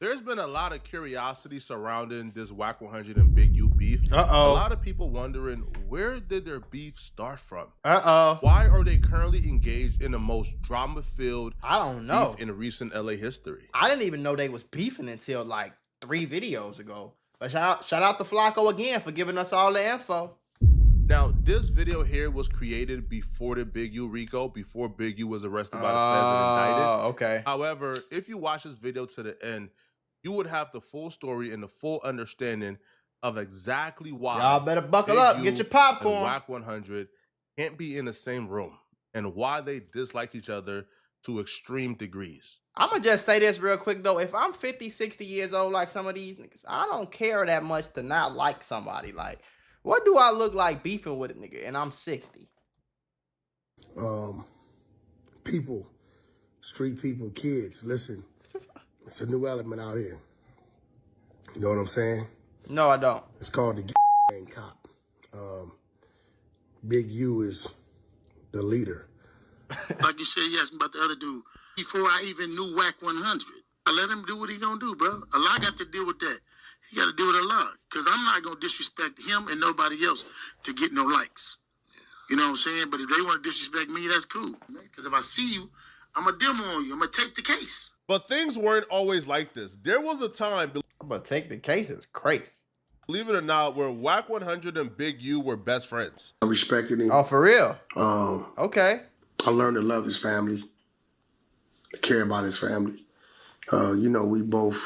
There's been a lot of curiosity surrounding this Wack 100 and Big U beef. A lot of people wondering, where did their beef start from? Why are they currently engaged in the most drama-filled beef in recent LA history? I didn't even know they was beefing until like 3 videos ago. But shout out to Flacco again for giving us all the info. Now, this video here was created before the Big U Rico, before Big U was arrested by the feds and indicted. Okay. However, if you watch this video to the end, you would have the full story and the full understanding of exactly why y'all better buckle Big up, U get your popcorn. And Wack 100 can't be in the same room, and why they dislike each other to extreme degrees. I'm gonna just say this real quick though. If I'm 50, 60 years old like some of these niggas, I don't care that much to not like somebody. Like, what do I look like beefing with a nigga and I'm 60? People, street people, kids, listen. It's a new element out here. You know what I'm saying? No, I don't. It's called the gang cop. Big U is the leader. Like you said, yes, about the other dude. Before I even knew Wack 100, I let him do what he gonna do, bro. Allah got to deal with that. He got to deal with Allah, because I'm not gonna disrespect him and nobody else to get no likes. You know what I'm saying? But if they want to disrespect me, that's cool. Because if I see you, I'm gonna demo on you. I'm gonna take the case. But things weren't always like this. There was a time, I'm gonna take the case. It's crazy. Believe it or not, where Wack 100 and Big U were best friends. I respected him. Oh, for real? Okay. I learned to love his family, to care about his family. You know, we both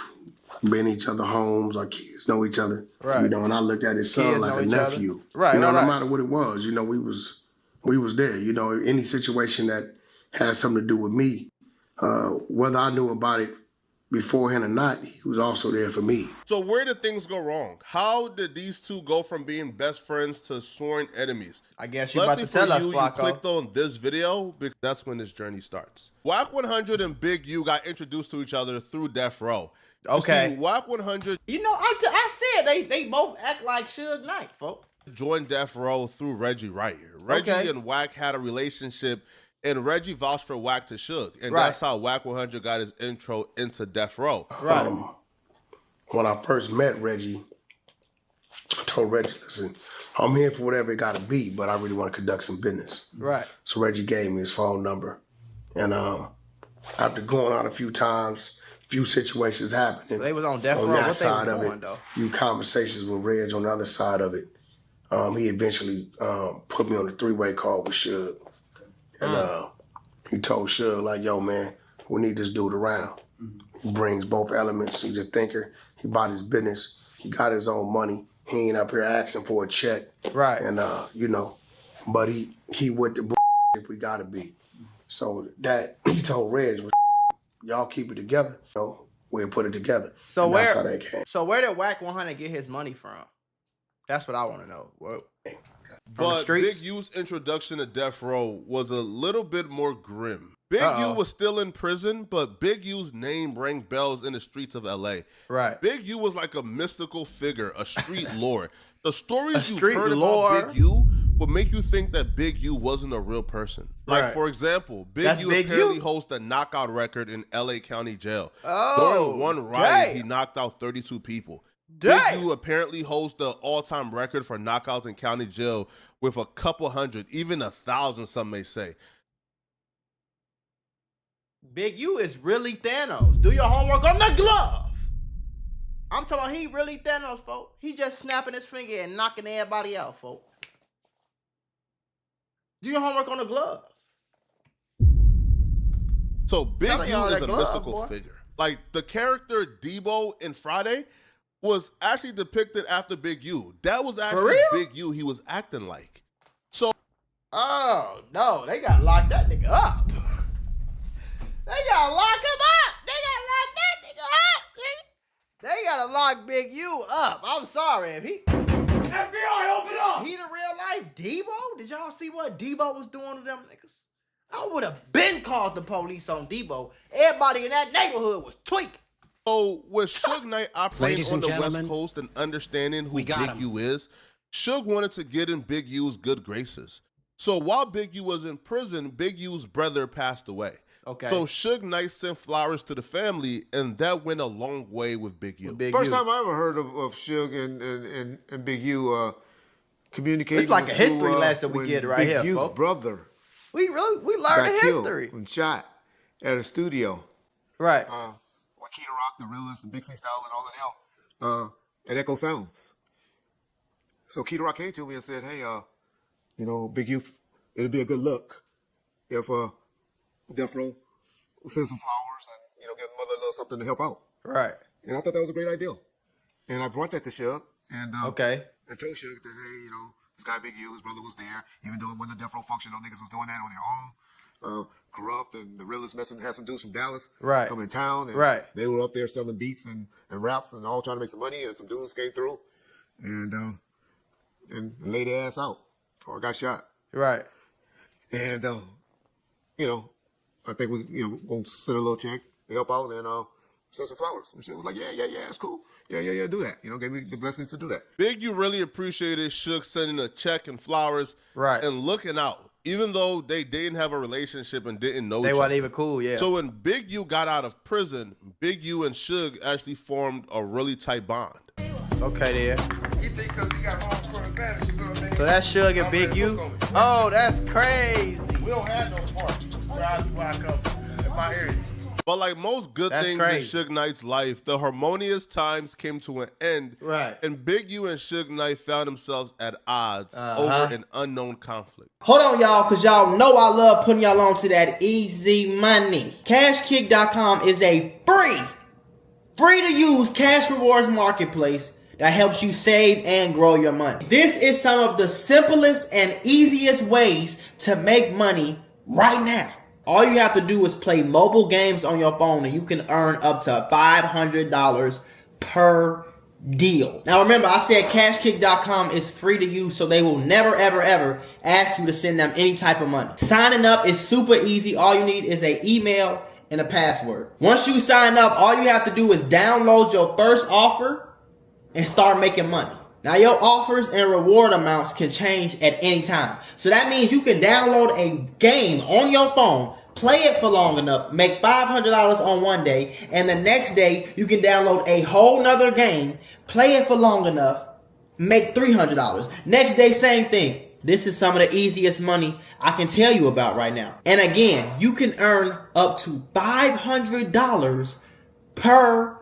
been in each other's homes. Our kids know each other. Right. You know, and I looked at his son like a nephew. Right. You know, no matter what it was, you know, we was there. You know, any situation that had something to do with me, whether I knew about it beforehand or not, he was also there for me. So where did things go wrong? How did these two go from being best friends to sworn enemies? I guess you're about to tell us, Flacco. You clicked on this video because that's when this journey starts. Wack 100 and Big U got introduced to each other through Death Row. Okay. See, Wack 100... You know, I said they both act like Suge Knight, folks. Joined Death Row through Reggie Wright. Reggie and Wack had a relationship, and Reggie vouched for Wack to Suge. And that's how Wack 100 got his intro into Death Row. Right. When I first met Reggie, I told Reggie, listen, I'm here for whatever it got to be, but I really want to conduct some business. Right. So Reggie gave me his phone number. And after going out a few times, a few situations happening. So they was on Death Row. That what side they was of doing, it, though? a few conversations with Reg on the other side of it. He eventually put me on a 3-way call with Suge. And he told Suge, like, yo, man, we need this dude around. He brings both elements. He's a thinker. He bought his business. He got his own money. He ain't up here asking for a check. Right. And, you know, but he with the if we got to be. So that, he told Reg, y'all keep it together. So we'll put it together. So and that's how that came. So where did Wack 100 get his money from? That's what I want to know. But Big U's introduction to Death Row was a little bit more grim. Big U was still in prison, but Big U's name rang bells in the streets of LA. Right. Big U was like a mystical figure, a street lord. The stories you've street heard lore. about Big U would make you think that Big U wasn't a real person. Like, for example, Big U apparently hosts a knockout record in LA County Jail. During one riot, he knocked out 32 people. Big U apparently holds the all-time record for knockouts in county jail with a couple hundred, even 1,000, some may say. Big U is really Thanos. Do your homework on the glove. I'm talking about he really Thanos, folks. He just snapping his finger and knocking everybody out, folks. Do your homework on the glove. So Big U is a mystical figure. Like, the character Debo in Friday was actually depicted after Big U. That was actually Big U he was acting like. So, oh no, they gotta lock that nigga up. They gotta lock him up. They gotta lock that nigga up. They gotta lock Big U up. I'm sorry if he. FBI, open up. He the real life Debo. Did y'all see what Debo was doing to them niggas? I would have been called the police on Debo. Everybody in that neighborhood was tweaking. So with Suge Knight operating on the West Coast and understanding who Big U is, Suge wanted to get in Big U's good graces. So while Big U was in prison, Big U's brother passed away. Okay. So Suge Knight sent flowers to the family, and that went a long way with Big U. First time I ever heard of Suge and Big U communicating. It's like a history lesson we get right here, Big U's folks. brother. We learned the history. And shot at a studio. Right. With Key Rock, the Realist, and Big C Style, and all of them at Echo Sounds. So Key Rock came to me and said, "Hey, Big U, it'd be a good look if Death Row send some flowers and give mother a little something to help out." Right. And I thought that was a great idea. And I brought that to Suge and okay. And told Suge that, hey, this guy Big U, his brother was there, even though it wasn't a Death Row function, those niggas was doing that on their own. Corrupt and the Realist had some dudes from Dallas come in town, and they were up there selling beats and raps and all trying to make some money, and some dudes came through and laid their ass out or got shot. Right. And I think we gonna send a little check to help out and send some flowers. And she was like, yeah, it's cool. Yeah, do that. Gave me the blessings to do that. Big U really appreciated Suge sending a check and flowers and looking out. Even though they didn't have a relationship and didn't know each other. They weren't even cool, yeah. So when Big U got out of prison, Big U and Suge actually formed a really tight bond. Okay, there. So that's Suge and Big U? Oh, that's crazy. We don't have no parties where I come from, in my area. But like most good things in Suge Knight's life, the harmonious times came to an end. Right. And Big U and Suge Knight found themselves at odds over an unknown conflict. Hold on, y'all, because y'all know I love putting y'all on to that easy money. CashKick.com is a free to use cash rewards marketplace that helps you save and grow your money. This is some of the simplest and easiest ways to make money right now. All you have to do is play mobile games on your phone and you can earn up to $500 per deal. Now remember, I said CashKick.com is free to use, so they will never, ever, ever ask you to send them any type of money. Signing up is super easy. All you need is an email and a password. Once you sign up, all you have to do is download your first offer and start making money. Now your offers and reward amounts can change at any time. So that means you can download a game on your phone, play it for long enough, make $500 on one day, and the next day you can download a whole nother game, play it for long enough, make $300. Next day, same thing. This is some of the easiest money I can tell you about right now. And again, you can earn up to $500 per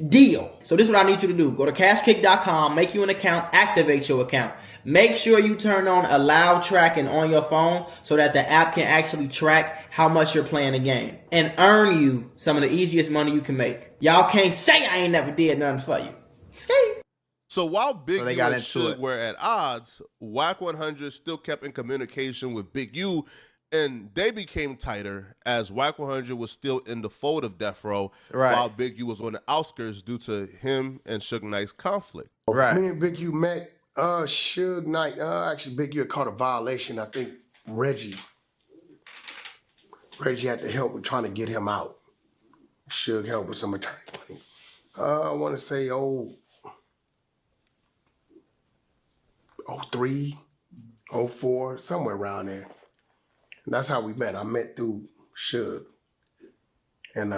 deal. So this is what I need you to do. Go to cashkick.com, make you an account, activate your account. Make sure you turn on allow tracking on your phone so that the app can actually track how much you're playing the game and earn you some of the easiest money you can make. Y'all can't say I ain't never did nothing for you. Skate. So while Big U and Suge were at odds, Wack 100 still kept in communication with Big U, and they became tighter as Wack 100 was still in the fold of Death Row, while Big U was on the outskirts due to him and Suge Knight's conflict. Right. Me and Big U met. Suge Knight. Actually, Big U had caught a violation. I think Reggie had to help with trying to get him out. Suge helped with some attorney money. I want to say 03, 04, somewhere around there. And that's how we met. I met through Suge. And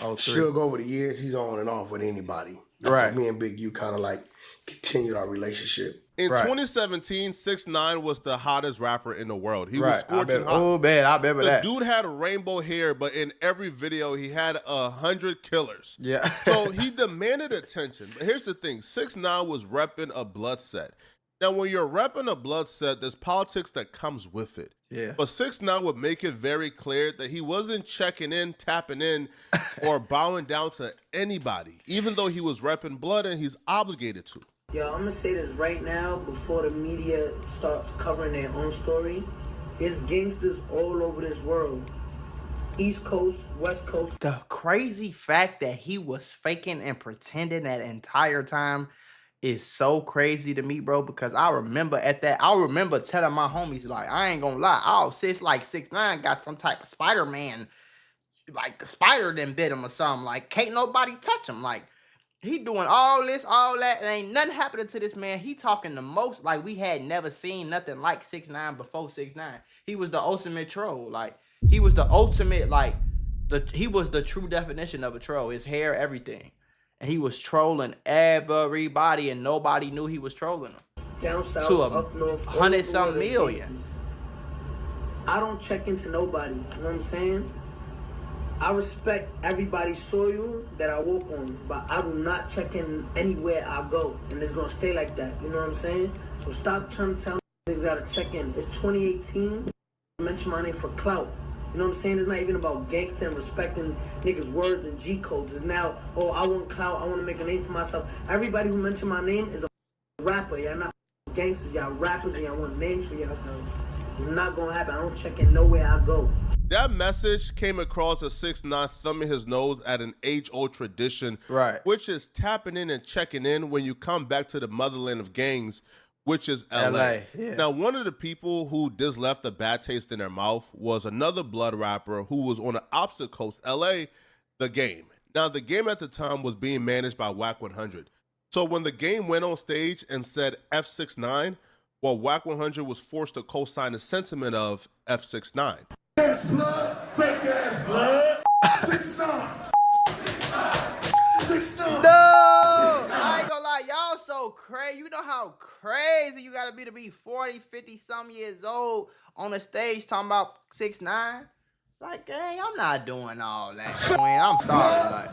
Suge over the years, he's on and off with anybody. Right. Me and Big U kind of like continued our relationship. In 2017, 6ix9ine was the hottest rapper in the world. He was scorching hot. Oh, man, I remember that. The dude had rainbow hair, but in every video, he had 100 killers. Yeah. So he demanded attention. But here's the thing. 6ix9ine was repping a blood set. Now, when you're repping a blood set, there's politics that comes with it. Yeah. But 6ix9ine would make it very clear that he wasn't checking in, tapping in, or bowing down to anybody, even though he was repping blood and he's obligated to. Yo, I'm gonna say this right now before the media starts covering their own story. There's gangsters all over this world. East Coast, West Coast. The crazy fact that he was faking and pretending that entire time is so crazy to me, bro, because I remember telling my homies, like, I ain't gonna lie, sis, like 6ix9ine got some type of Spider-Man, like the spider done bit him or something, like, can't nobody touch him, like, he doing all this, all that, and ain't nothing happening to this man. He talking the most, like, we had never seen nothing like 6ix9ine before 6ix9ine. He was the ultimate troll, like, He was the ultimate, like, he was the true definition of a troll. His hair, everything. And he was trolling everybody, and nobody knew he was trolling them. Down south, to up north, 100-something million. I don't check into nobody. You know what I'm saying? I respect everybody's soil that I walk on, but I do not check in anywhere I go, and it's gonna stay like that. You know what I'm saying? So stop trying to tell me niggas gotta check in. It's 2018. Mention my name for clout. You know what I'm saying? It's not even about gangster and respecting niggas' words and G codes. It's now, oh, I want clout. I want to make a name for myself. Everybody who mentioned my name is a rapper. Y'all not gangsters. Y'all rappers, and y'all want names for yourselves. It's not gonna happen. I don't check in nowhere I go. That message came across as 6ix9ine thumbing his nose at an age-old tradition, right? Which is tapping in and checking in when you come back to the motherland of gangs, which is LA. Yeah. Now, one of the people who just left a bad taste in their mouth was another blood rapper who was on the opposite coast, LA, The Game. Now, The Game at the time was being managed by Wack 100. So when The Game went on stage and said F6ix9ine, well, Wack 100 was forced to co-sign the sentiment of F6ix9ine. Ass blood, fake ass blood. 6ix9ine. 6ix9ine. No, I ain't gonna lie, y'all so crazy. You know how crazy you gotta be 40, 50 some years old on the stage talking about 6ix9ine? Like, gang, I'm not doing all that. Queen, I'm sorry. Like,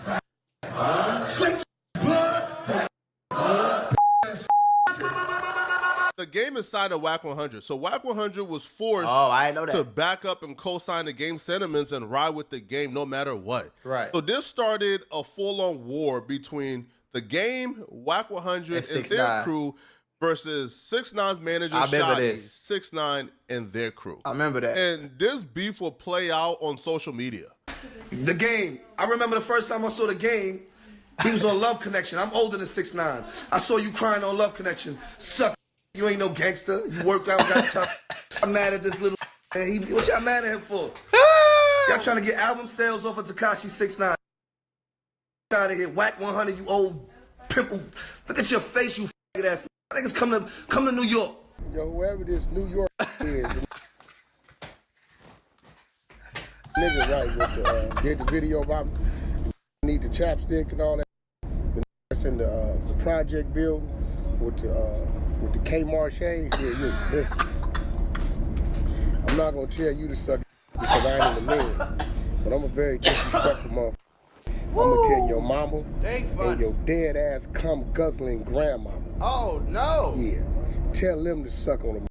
The Game is signed to Wack 100. So Wack 100 was forced I know that. to back up and co-sign the Game sentiments and ride with the Game no matter what. Right. So this started a full-on war between the Game, Wack 100, and their crew versus 6ix9ine's manager, Shotty, 6ix9ine, and their crew. I remember that. And this beef will play out on social media. The Game. I remember the first time I saw The Game, he was on Love Connection. I'm older than 6ix9ine. I saw you crying on Love Connection. Suck. You ain't no gangster. You work out, got tough. I'm mad at this little man. What y'all mad at him for? Y'all trying to get album sales off of Tekashi 6ix9ine. Out of here, Wack 100, you old pimple. Look at your face, you faggot ass. Niggas come to New York. Yo, whoever this New York is, nigga, right, with the, did the video about need the chapstick and all that. That's in the project building with the Kmart shades. Yeah, listen. I'm not gonna tell you to suck because I ain't in the man, but I'm a very disrespectful motherfucker. I'm gonna tell your mama and your dead ass cum guzzling grandmama. Oh no! Yeah, tell them to suck on the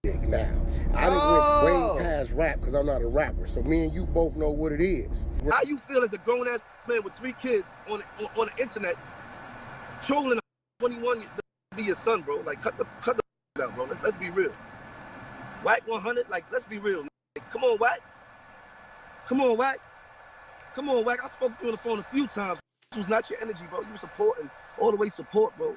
dick now. I done went way past rap because I'm not a rapper, so me and you both know what it is. How you feel as a grown ass man with 3 kids on the internet, trolling a 21 to be your son, bro? Like cut the out, bro. Let's be real. Wack 100, like let's be real. Like, come on, Wack. Come on, Wack. Come on, Wack. I spoke to you on the phone a few times. This was not your energy, bro. You were supporting all the way support, bro.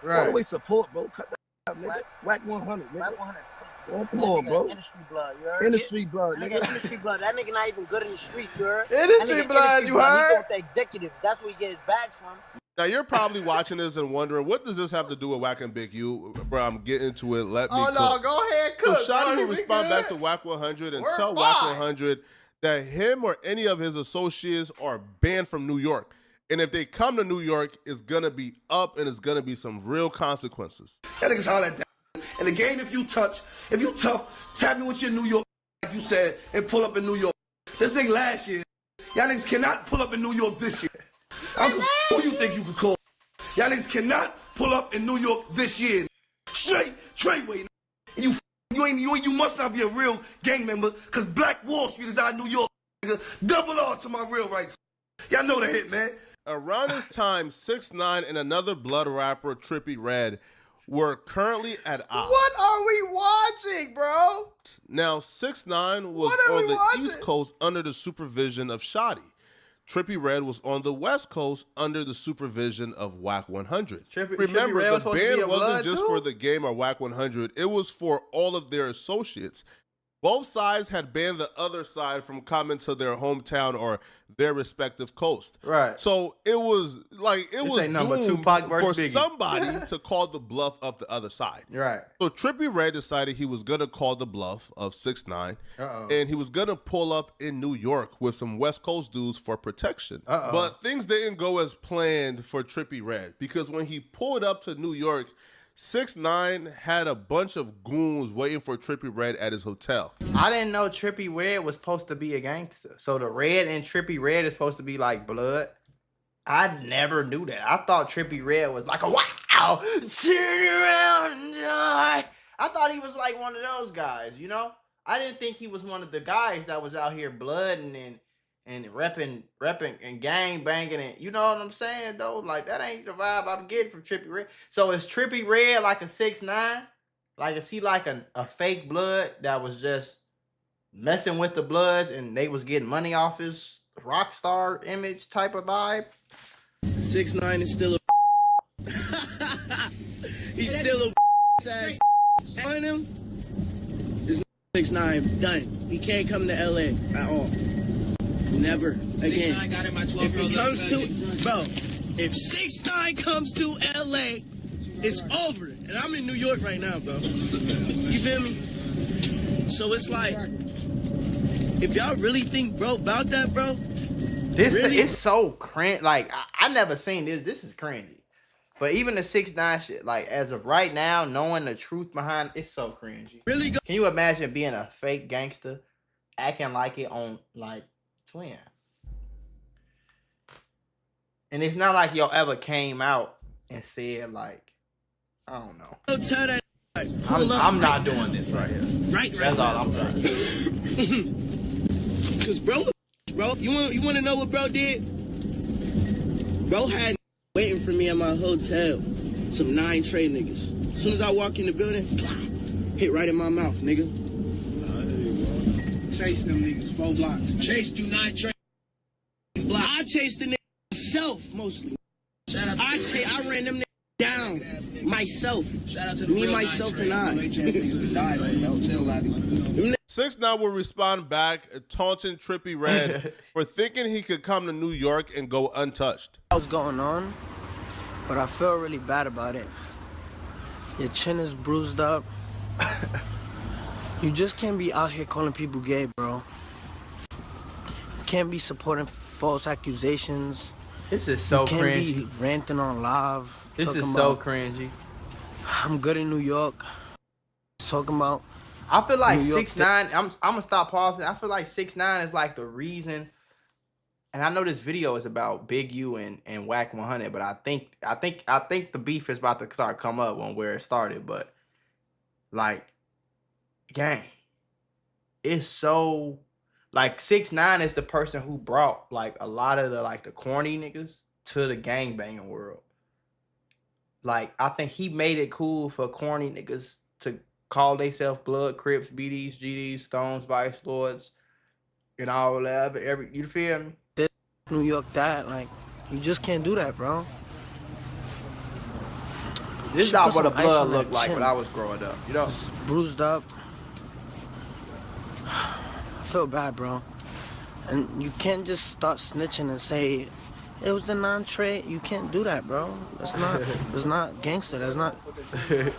Right. All the way support, bro. Cut that out, nigga. Wack 100, nigga. Wack 100. Oh, come on, bro. Industry blood, you heard? Industry blood, nigga. Industry blood. That nigga not even good in the street, you heard? Industry blood, you heard? He go with the executives. That's where he get his bags from. Now, you're probably watching this and wondering, what does this have to do with Wack and Big U? Bro, I'm getting into it. Let me cook. No, go ahead, cook. So Shotty will respond back to Wack 100 and tell Wack 100 that him or any of his associates are banned from New York. And if they come to New York, it's going to be up and it's going to be some real consequences. That nigga's holler at that. And again, if you tough, tap me with your New York, like you said, and pull up in New York. This thing last year, y'all niggas cannot pull up in New York this year. I don't know who you think you could call. Y'all niggas cannot pull up in New York this year. Straight way. You must not be a real gang member, cause Black Wall Street is out of New York. Nigga. Double R to my real rights. Y'all know the hit, man. Around this time, 6ix9ine and another blood rapper, Trippie Redd, were currently at odds. What are we watching, bro? Now, 6ix9ine was on the East Coast under the supervision of Shotty. Trippie Redd was on the West Coast under the supervision of Wack 100. Remember, the ban wasn't just for the Game or Wack 100. It was for all of their associates. Both sides had banned the other side from coming to their hometown or their respective coast. Right. So it was like it was doomed for somebody to call the bluff of the other side. Right. So Trippie Redd decided he was gonna call the bluff of 6ix9ine, and he was gonna pull up in New York with some West Coast dudes for protection. But things didn't go as planned for Trippie Redd, because when he pulled up to New York, 6ix9ine had a bunch of goons waiting for Trippie Redd at his hotel. I didn't know Trippie Redd was supposed to be a gangster. So the Red and Trippie Redd is supposed to be like blood. I never knew that. I thought Trippie Redd was like a wow, turn around and die. I thought he was like one of those guys, you know? I didn't think he was one of the guys that was out here blooding and repping and gang banging, and you know what I'm saying though? Like that ain't the vibe I'm getting from Trippie Redd. So is Trippie Redd like a 6ix9ine? Like is he like a fake blood that was just messing with the Bloods and they was getting money off his rock star image type of vibe? 6ix9ine is still a he's still a ass on him. This 6ix9ine done. He can't come to LA at all. Never again. If it comes to, bro, if 6ix9ine comes to LA, it's over. And I'm in New York right now, bro. You feel me? So it's like, if y'all really think, bro, about that, bro, this really? It's so cringe. Like I never seen this. This is cringy. But even the 6ix9ine shit, like as of right now, knowing the truth behind it's so cringy. Really? Can you imagine being a fake gangster, acting like it on like Twin? And it's not like y'all ever came out and said like, I don't know. Tell that I'm not doing this right here. Right. That's all I'm trying to do. Cause bro, you want to know what bro did? Bro had waiting for me at my hotel. Some 9 Trey niggas. As soon as I walk in the building, hit right in my mouth, nigga. Chase them niggas 4 blocks. Chased you 9 Trey blocks. I chased the niggas myself mostly. Shout out to I ran them niggas down myself. Shout out to the me, myself, and I. 6ix9ine will respond back, taunting Trippie Redd for thinking he could come to New York and go untouched. What's going on? But I feel really bad about it. Your chin is bruised up. You just can't be out here calling people gay, bro. You can't be supporting false accusations. This is so cringy. You can't be ranting on live. This is so cringy. I'm good in New York. Talking about. I feel like 6ix9ine. I'm gonna stop pausing. I feel like 6ix9ine is like the reason. And I know this video is about Big U and Wack 100, but I think the beef is about to start come up on where it started. But like, gang, it's so like 6ix9ine is the person who brought like a lot of the corny niggas to the gangbanging world. Like I think he made it cool for corny niggas to call themselves Blood, Crips, BDs, GDs, Stones, Vice Lords, and all that. You feel me? New York, that like you just can't do that, bro. This is not what a blood looked like when I was growing up, you know. Just bruised up. I feel bad, bro. And you can't just start snitching and say it was the non-trade. You can't do that, bro. That's not gangster. That's not. I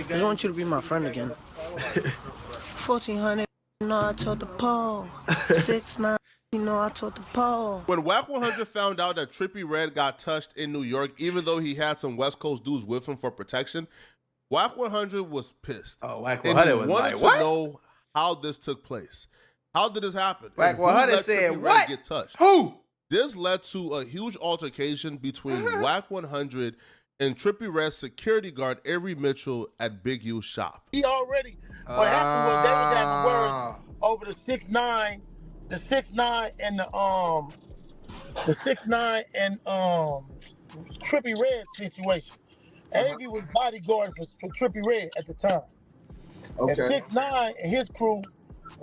just want you to be my friend again. 1400. You know I told the pole. 6ix9ine. You know I told the pole. When Wack 100 found out that Trippie Redd got touched in New York, even though he had some West Coast dudes with him for protection, Wack 100 was pissed. Oh, Wack 100 was like, what? Wanted to know how this took place. How did this happen? Wack 100 said, what? Get touched? Who? This led to a huge altercation between Wack 100 and Trippie Redd's security guard, Avery Mitchell, at Big U's shop. He already, what happened was they was having words over the 6ix9ine and the 6ix9ine and Trippie Redd situation. Avery was bodyguard for Trippie Redd at the time. Okay. And 6ix9ine and his crew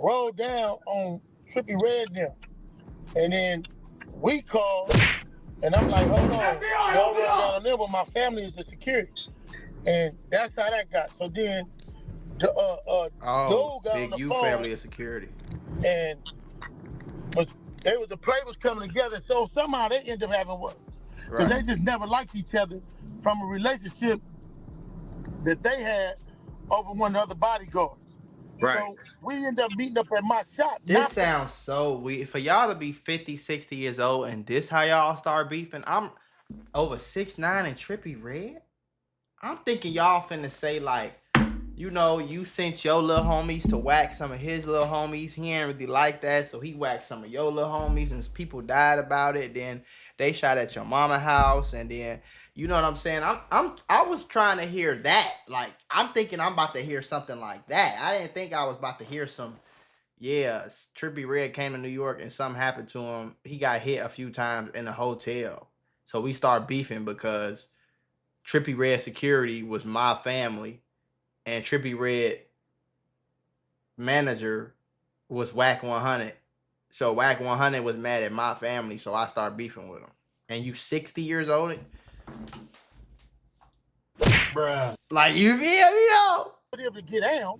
rolled down on Trippie Redd now. And then we called, and I'm like, hold on, y'all roll down on them, but my family is the security. And that's how that got. So then dude got Big on the U phone family of security. and the play was coming together, so somehow they ended up having words. Because they just never liked each other from a relationship that they had over one of the other bodyguards. Right. So we ended up meeting up at my shop. This sounds so weird. For y'all to be 50, 60 years old and this how y'all start beefing, I'm over 6'9" and Trippie Redd. I'm thinking y'all finna say like, you know, you sent your little homies to whack some of his little homies. He ain't really like that, so he whacked some of your little homies, and people died about it. Then they shot at your mama house, and then you know what I'm saying. I was trying to hear that. Like I'm thinking I'm about to hear something like that. I didn't think I was about to hear some. Yeah, Trippie Redd came to New York and something happened to him. He got hit a few times in a hotel, so we start beefing because Trippie Redd security was my family. And Trippie Redd manager was Wack 100. So Wack 100 was mad at my family, so I started beefing with him. And you 60 years old? Bruh. Like, you feel me, though? Able to get down,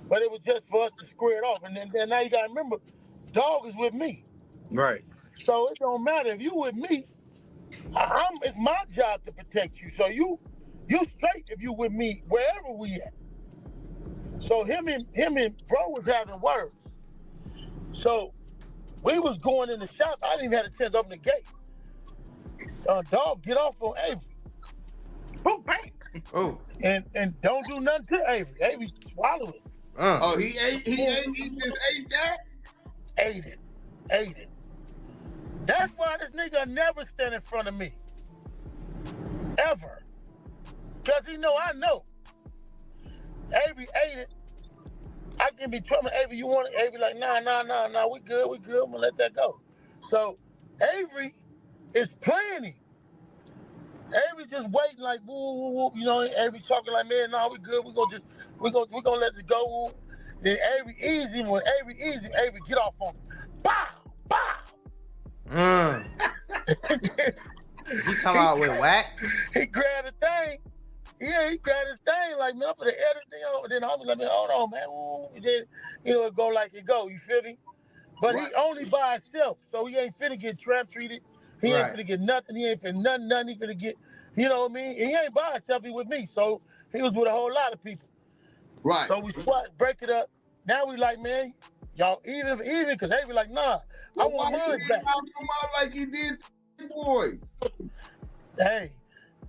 but it was just for us to square it off. And then now you got to remember, dog is with me. Right. So it don't matter if you with me. It's my job to protect you. So you straight if you with me wherever we at. So him and bro was having words. So we was going in the shop. I didn't even have a chance to open the gate. Dog get off on Avery. Boom, bang. Oh. And don't do nothing to Avery. Avery swallow it. Oh, he just ate that? Ate it. That's why this nigga never stand in front of me. Ever. Because he know I know. Avery ate it. I can be telling Avery, you want it? Avery like, nah, we good. I'm gonna let that go. So Avery is playing him. Avery just waiting like, woo, you know, Avery talking like, man, nah, we good. We gonna let it go. Then Avery easy him. When Avery easy him, Avery get off on him. Bow. You talking about with Wack? He grabbed the thing. Yeah, he grabbed his thing like, man, I'm gonna edit thing on. Then I'm like, hold on, man. Ooh. Then, you know, it go like it go. You feel me? But he only by himself, so he ain't finna get trap treated. He ain't finna get nothing. He ain't finna nothing. He finna get, you know what I mean? He ain't by himself. He with me, so he was with a whole lot of people. Right. So we break it up. Now we like, man, y'all even, because they be like, nah, I want mine back. Come out like he did, boy. Hey,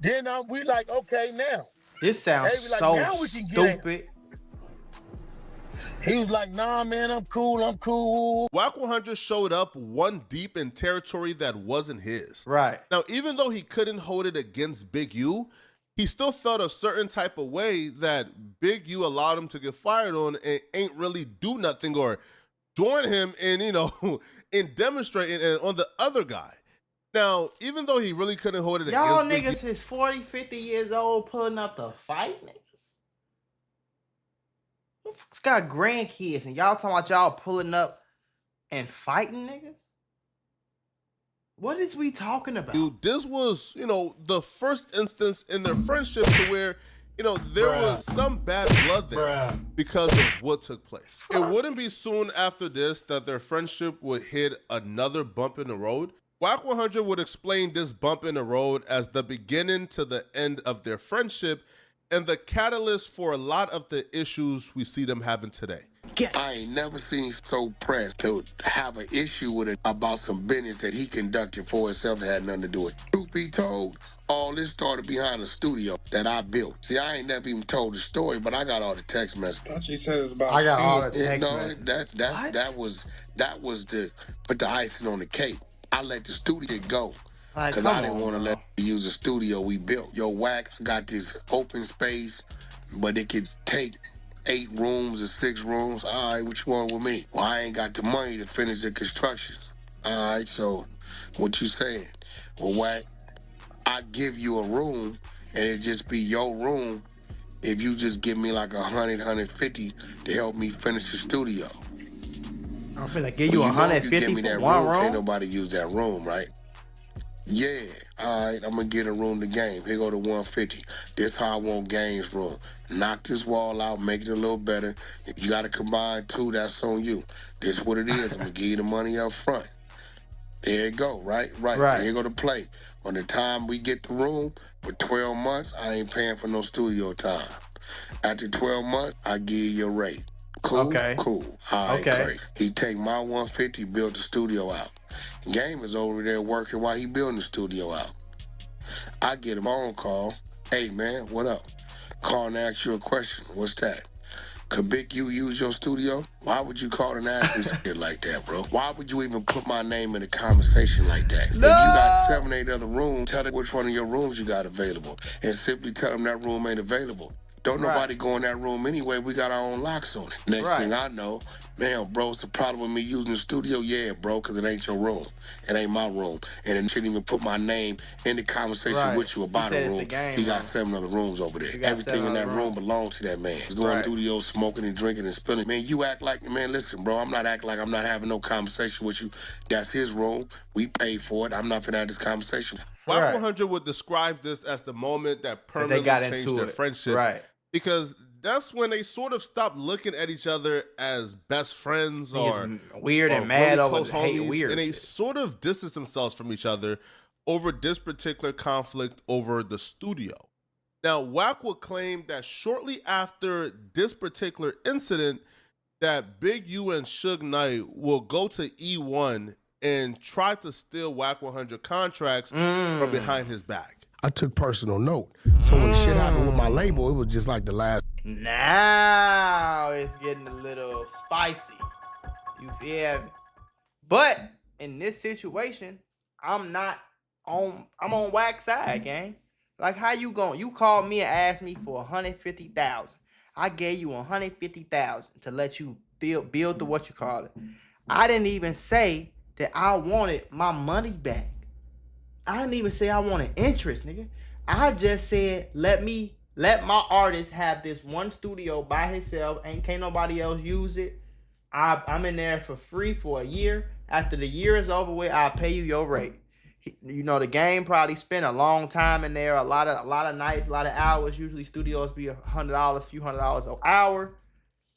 then we like, okay, now. This sounds so stupid. He was like, nah, man, I'm cool. Wack 100 showed up one deep in territory that wasn't his. Right. Now, even though he couldn't hold it against Big U, he still felt a certain type of way that Big U allowed him to get fired on and ain't really do nothing or join him in, you know, in demonstrating and on the other guy. Now, even though he really couldn't hold it y'all against niggas is 40, 50 years old pulling up to fight niggas. Who fuck's got grandkids and y'all talking about y'all pulling up and fighting niggas? What is we talking about? Dude, this was, you know, the first instance in their friendship to where, you know, there was some bad blood there because of what took place. It wouldn't be soon after this that their friendship would hit another bump in the road. Wack 100 would explain this bump in the road as the beginning to the end of their friendship and the catalyst for a lot of the issues we see them having today. I ain't never seen so pressed to have an issue with it about some business that he conducted for himself that had nothing to do with it. Truth be told, all this started behind the studio that I built. See, I ain't never even told the story, but I got all the text messages. Thought you said it was about I got all the text messages. That was to put the icing on the cake. I let the studio go because I didn't want to let you use the studio we built. Yo, Wack, I got this open space, but it could take 8 rooms or 6 rooms. All right, what you want with me? Well, I ain't got the money to finish the construction. All right, so what you saying? Well, Wack, I give you a room, and it just be your room if you just give me like 100, 150 to help me finish the studio. I'm finna give you 150 give me for that one room? Ain't nobody use that room, right? Yeah, all right, I'm gonna get a room to game. Here go to 150. This how I want games room. Knock this wall out, make it a little better. If you gotta combine two, that's on you. This what it is. I'm gonna give you the money up front. There you go, right? There you go to play. When the time we get the room, for 12 months, I ain't paying for no studio time. After 12 months, I give you your rate. Cool? Okay. Cool. All right, great. He take my 150, build the studio out. Game is over there working while he building the studio out. I get a phone call. Hey, man, what up? Call and ask you a question. What's that? Could Big U use your studio? Why would you call and ask me something like that, bro? Why would you even put my name in a conversation like that? No. If you got 7, 8 other rooms, tell them which one of your rooms you got available. And simply tell them that room ain't available. Don't nobody go in that room anyway. We got our own locks on it. Next thing I know, man, bro, it's a problem with me using the studio? Yeah, bro, because it ain't your room. It ain't my room. And it shouldn't even put my name in the conversation with you about a room. He got 7 other rooms over there. Everything in that room belongs to that man. He's going through the smoking and drinking and spilling. Man, you act like, man, listen, bro, I'm not acting like I'm not having no conversation with you. That's his room. We paid for it. I'm not finna have this conversation. Wack 100 would describe this as the moment that permanently changed their friendship. Right. Because that's when they sort of stopped looking at each other as best friends or weird and mad really over close homies, weird. and they sort of distanced themselves from each other over this particular conflict over the studio. Now, Wack would claim that shortly after this particular incident, that Big U and Suge Knight will go to E1 and try to steal Wack 100 contracts from behind his back. I took personal note. So when the shit happened with my label, it was just like the last. Now it's getting a little spicy. You feel me? But in this situation, I'm on Wack's side, gang. Like, how you going? You called me and asked me for $150,000. I gave you $150,000 to let you build the what you call it. I didn't even say that I wanted my money back. I didn't even say I wanted interest, nigga. I just said, let my artist have this one studio by himself. Can't nobody else use it. I'm in there for free for a year. After the year is over with, I'll pay you your rate. You know, the game probably spent a long time in there, a lot of nights, a lot of hours. Usually studios be $100, few $100 an hour.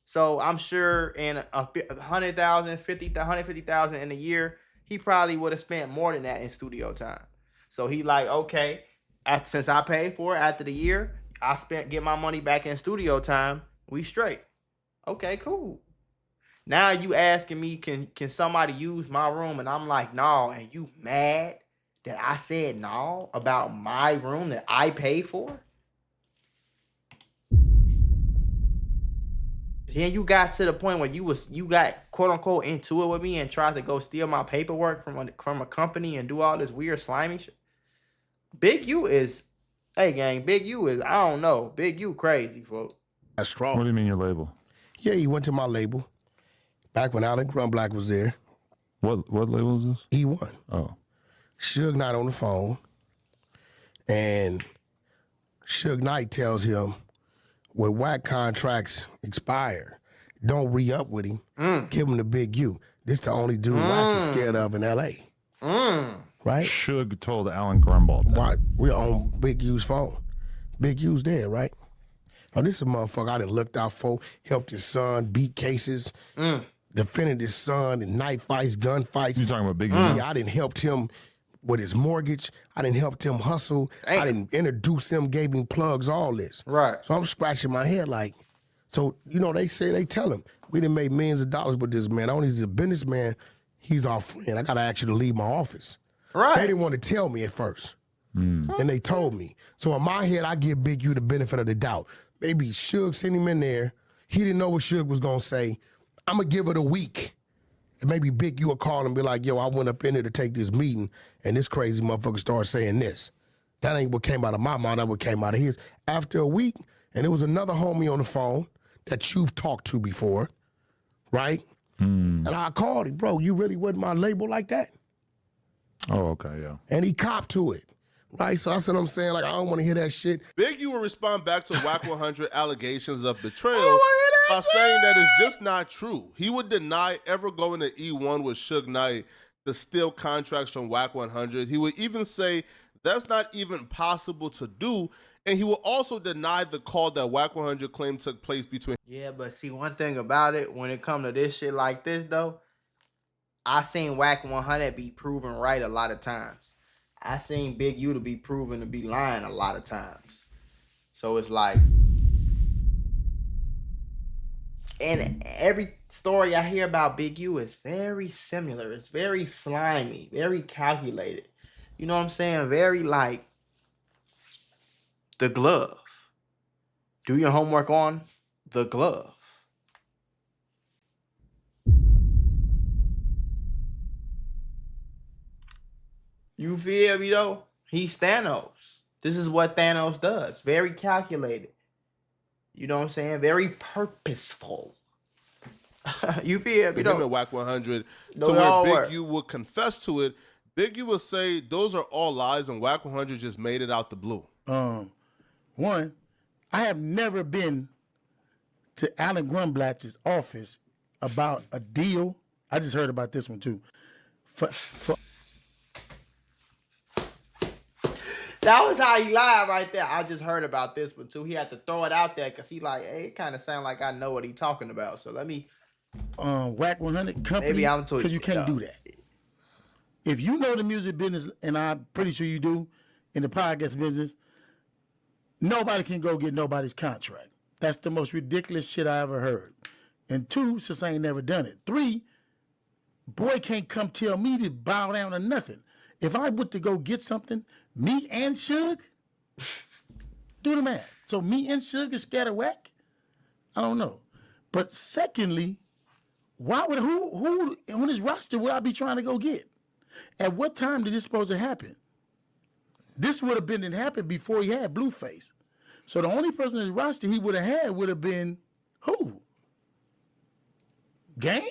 So I'm sure in $100,000, $150,000 in a year, he probably would have spent more than that in studio time. So he like, okay, since I paid for it after the year, get my money back in studio time. We straight. Okay, cool. Now you asking me, can somebody use my room? And I'm like, no. And you mad that I said no about my room that I paid for? Then you got to the point where you got quote unquote into it with me and tried to go steal my paperwork from a company and do all this weird slimy shit. Big U is, hey gang, Big U is, I don't know. Big U crazy, folks. That's strong. What do you mean your label? Yeah, he went to my label. Back when Allen Grumblack was there. What label is this? E1. Oh. Suge Knight on the phone. And Suge Knight tells him, when Wack contracts expire, don't re-up with him. Give him the Big U. This the only dude Wack is scared of in L.A. Right? Suge told Alan Grunwald that. We're on Big U's phone. Big U's there, right? Oh, this is a motherfucker I done looked out for, helped his son beat cases, defended his son in knife fights, gun fights. You talking about Big U? Yeah, I done helped him with his mortgage. I done helped him hustle. I didn't introduce him, gave him plugs, all this. Right. So I'm scratching my head like, so, you know, they tell him, we done made millions of dollars with this man. Not only is he a businessman, he's our friend. I got to ask you to leave my office. Right. They didn't want to tell me at first. And they told me. So in my head, I give Big U the benefit of the doubt. Maybe Suge sent him in there. He didn't know what Suge was going to say. I'm going to give it a week. And maybe Big U will call and be like, yo, I went up in there to take this meeting, and this crazy motherfucker started saying this. That ain't what came out of my mouth. That what came out of his. After a week, and there was another homie on the phone that you've talked to before, right? And I called him, bro, you really wasn't my label like that? Oh, okay, yeah. And he copped to it, right? So that's what I'm saying. Like, I don't want to hear that shit. Big U will respond back to Wack 100 allegations of betrayal by saying that it's just not true. He would deny ever going to E1 with Suge Knight to steal contracts from Wack 100. He would even say that's not even possible to do. And he will also deny the call that Wack 100 claimed took place between. Yeah, but see, one thing about it, when it comes to this shit like this, though, I seen Wack 100 be proven right a lot of times. I seen Big U to be proven to be lying a lot of times. So it's like, and every story I hear about Big U is very similar. It's very slimy, very calculated. You know what I'm saying? Very like the glove. Do your homework on the glove. You feel me though? He's Thanos. This is what Thanos does. Very calculated. You know what I'm saying? Very purposeful. You feel me though? Him and Wack 100 to where Big U would confess to it. Big U would say those are all lies, and Wack 100 just made it out the blue. One, I have never been to Alan Grumblatch's office about a deal. I just heard about this one too. That was how he lied right there. I just heard about this one too. He had to throw it out there because he like, hey, it kind of sound like I know what he talking about. So let me. Wack 100 company. Maybe I'm tweaking. Because you can't do that. If you know the music business, and I'm pretty sure you do, in the podcast business, nobody can go get nobody's contract. That's the most ridiculous shit I ever heard. And two, since I ain't never done it. Three, boy can't come tell me to bow down to nothing. If I went to go get something, me and Suge, do the math. So me and Suge is scared of Wack? I don't know. But secondly, why would who on his roster would I be trying to go get? At what time did this supposed to happen? This would have didn't happen before he had Blueface. So the only person in his roster he would have had would have been who? Game?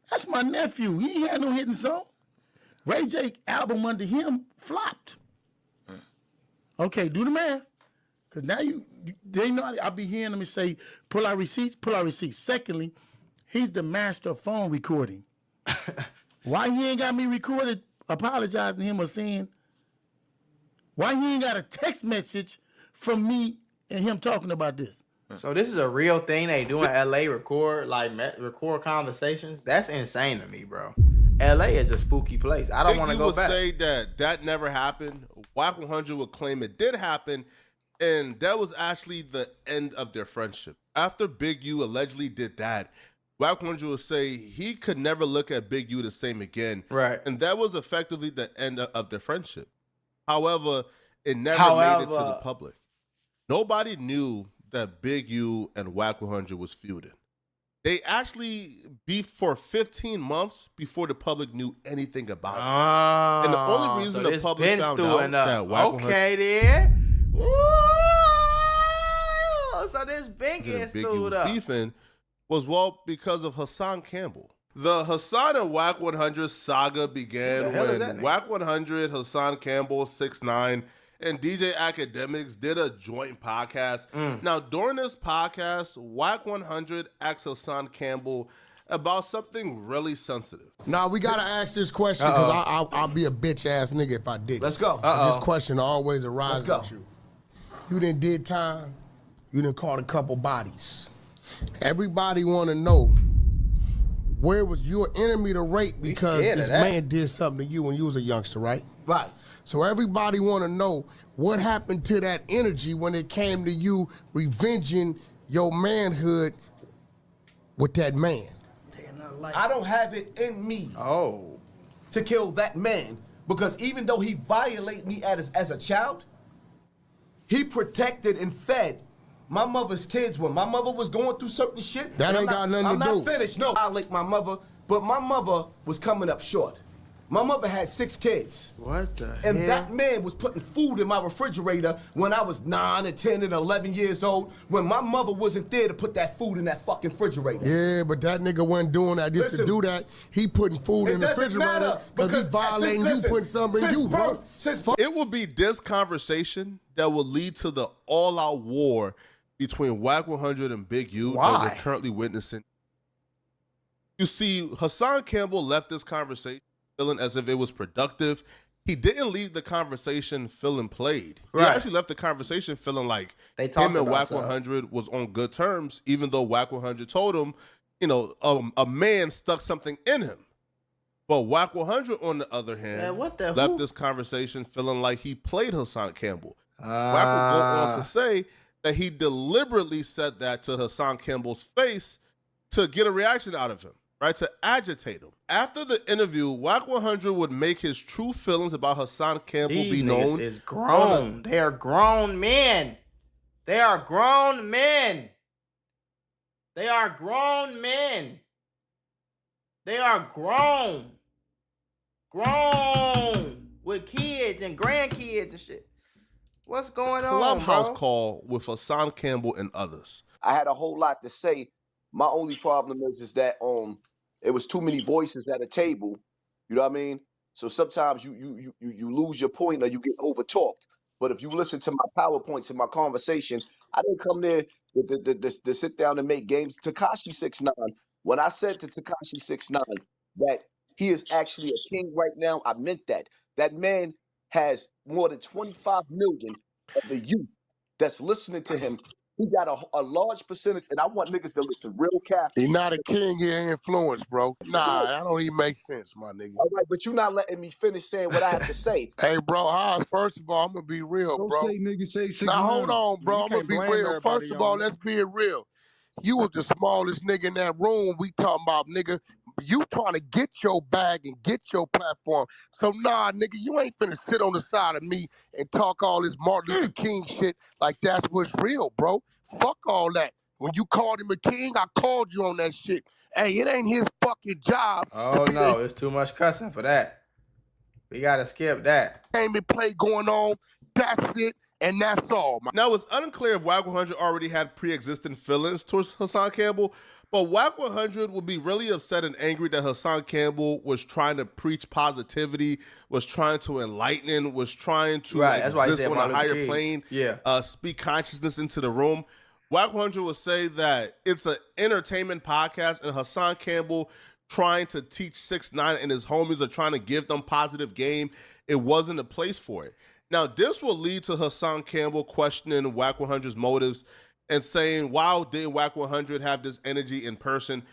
That's my nephew. He ain't had no hitting song. Ray J album under him flopped. Okay, do the math. Because now they know I'll be hearing them say, pull out receipts, pull out receipts. Secondly, he's the master of phone recording. Why he ain't got me recorded apologizing to him or saying, why he ain't got a text message from me and him talking about this? So this is a real thing they do in LA, record record conversations? That's insane to me, bro. LA is a spooky place. I don't want to go back. Big U would say that never happened. Wack 100 would claim it did happen, and that was actually the end of their friendship. After Big U allegedly did that, Wack 100 would say he could never look at Big U the same again. Right. And that was effectively the end of their friendship. However, it never made it to the public. Nobody knew that Big U and Wack 100 was feuding. They actually beefed for 15 months before the public knew anything about it. And the only reason the public found out that Wack 100... Okay, then. Woo! So this Big U up. Beefing was, well, because of Hassan Campbell. The Hassan and Wack 100 saga began when Wack 100, Hassan Campbell, 6ix9ine, and DJ Academics did a joint podcast. Now, during this podcast, Wack 100 asked Hassan Campbell about something really sensitive. Now, we got to ask this question because I'll be a bitch-ass nigga if I did. Let's go. This question always arises with you. You done did time. You done caught a couple bodies. Everybody want to know, where was your enemy to rape because this man did something to you when you was a youngster, right? Right. So everybody want to know what happened to that energy when it came to you revenging your manhood with that man. I don't have it in me to kill that man because even though he violated me as a child, he protected and fed my mother's kids when my mother was going through certain shit. That ain't got nothing to do. I'm not finished. No, I like my mother, but my mother was coming up short. My mother had 6 kids. What the And hell? that man was putting food in my refrigerator when I was 9 and 10 and 11 years old, when my mother wasn't there to put that food in that fucking refrigerator. Yeah, but that nigga wasn't doing that. Just to do that, he putting food in the refrigerator because he's violating you, putting something in you, bro. It will be this conversation that will lead to the all-out war between Wack 100 and Big U that we're currently witnessing. You see, Hassan Campbell left this conversation feeling as if it was productive. He didn't leave the conversation feeling played. He actually left the conversation feeling like him and Wack 100 was on good terms, even though Wack 100 told him, you know, a man stuck something in him. But Wack 100, on the other hand, left this conversation feeling like he played Hassan Campbell. Wack would go on to say that he deliberately said that to Hassan Campbell's face to get a reaction out of him, right? To agitate him. After the interview, Wack 100 would make his true feelings about Hassan Campbell be known. These niggas is grown. They are grown men. They are grown men. They are grown men. They are grown. Grown. With kids and grandkids and shit. What's going on, Clubhouse bro? call with Hassan Campbell and others. I had a whole lot to say. My only problem is that it was too many voices at a table. You know what I mean? So sometimes you lose your point or you get overtalked. But if you listen to my PowerPoints and my conversation, I didn't come there to sit down and make games. Tekashi 6ix9ine, when I said to Tekashi 6ix9ine that he is actually a king right now, I meant that. That man has more than 25 million of the youth that's listening to him. He got a large percentage, and I want niggas to listen real careful. He's not a king, he influence, bro. Nah, that don't even make sense, my nigga. All right, but you're not letting me finish saying what I have to say. Hey, bro, Haas, first of all, I'm going to be real, Don't bro. say nigga, say 6ix9ine. Now, hold on, bro. You I'm going to be real. First of all, let's be real. You was the smallest nigga in that room. We talking about, nigga, you trying to get your bag and get your platform. So, nah, nigga, you ain't finna sit on the side of me and talk all this Martin Luther King shit like that's what's real, bro. Fuck all that. When you called him a king, I called you on that shit. Hey, it ain't his fucking job. Oh, no, it's too much cussing for that. We gotta skip that. Game and play going on. That's it. And that's all. Now, it's unclear if Wack 100 already had pre-existing feelings towards Hassan Campbell, but Wack 100 would be really upset and angry that Hassan Campbell was trying to preach positivity, was trying to enlighten, was trying to exist on a higher plane, speak consciousness into the room. Wack 100 would say that it's an entertainment podcast, and Hassan Campbell trying to teach 6ix9ine and his homies are trying to give them positive game. It wasn't a place for it. Now, this will lead to Hassan Campbell questioning Wack 100's motives and saying, wow, did Wack 100 have this energy in person?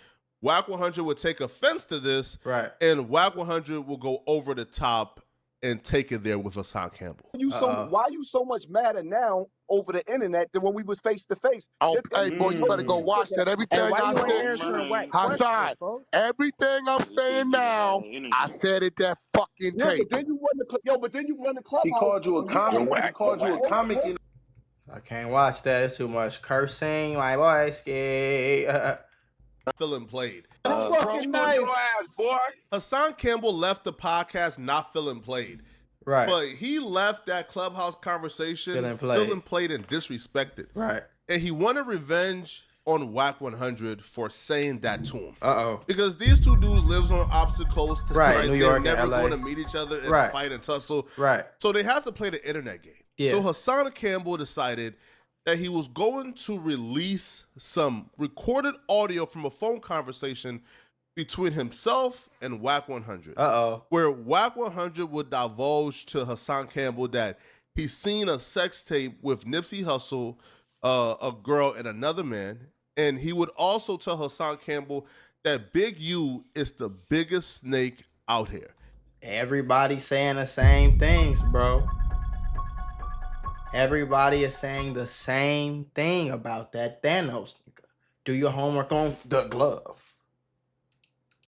Wack 100 would take offense to this, and Wack 100 will go over the top and take it there with Hassan Campbell. Why are you so much madder now over the internet than when we was face to face? Hey, boy, you better go watch that. Everything I said, Hassan, everything I'm saying now, I said it that fucking tape. But then you run the clubhouse. He called you a comic. He called you a comic. I can't watch that. It's too much cursing. My boy, skate. Feeling played. Fucking nice. Hassan Campbell left the podcast not feeling played. Right. But he left that Clubhouse conversation feeling played and disrespected. Right. And he wanted revenge on Wack 100 for saying that to him. Uh-oh. Because these two dudes lives on opposite coasts. Right. New York They're never and LA. going to meet each other and fight and tussle. Right. So they have to play the internet game. Yeah. So Hassan Campbell decided that he was going to release some recorded audio from a phone conversation between himself and Wack 100. Uh-oh. Where Wack 100 would divulge to Hassan Campbell that he's seen a sex tape with Nipsey Hussle, a girl, and another man. And he would also tell Hassan Campbell that Big U is the biggest snake out here. Everybody saying the same things, bro. Everybody is saying the same thing about that Thanos nigga. Do your homework on the glove.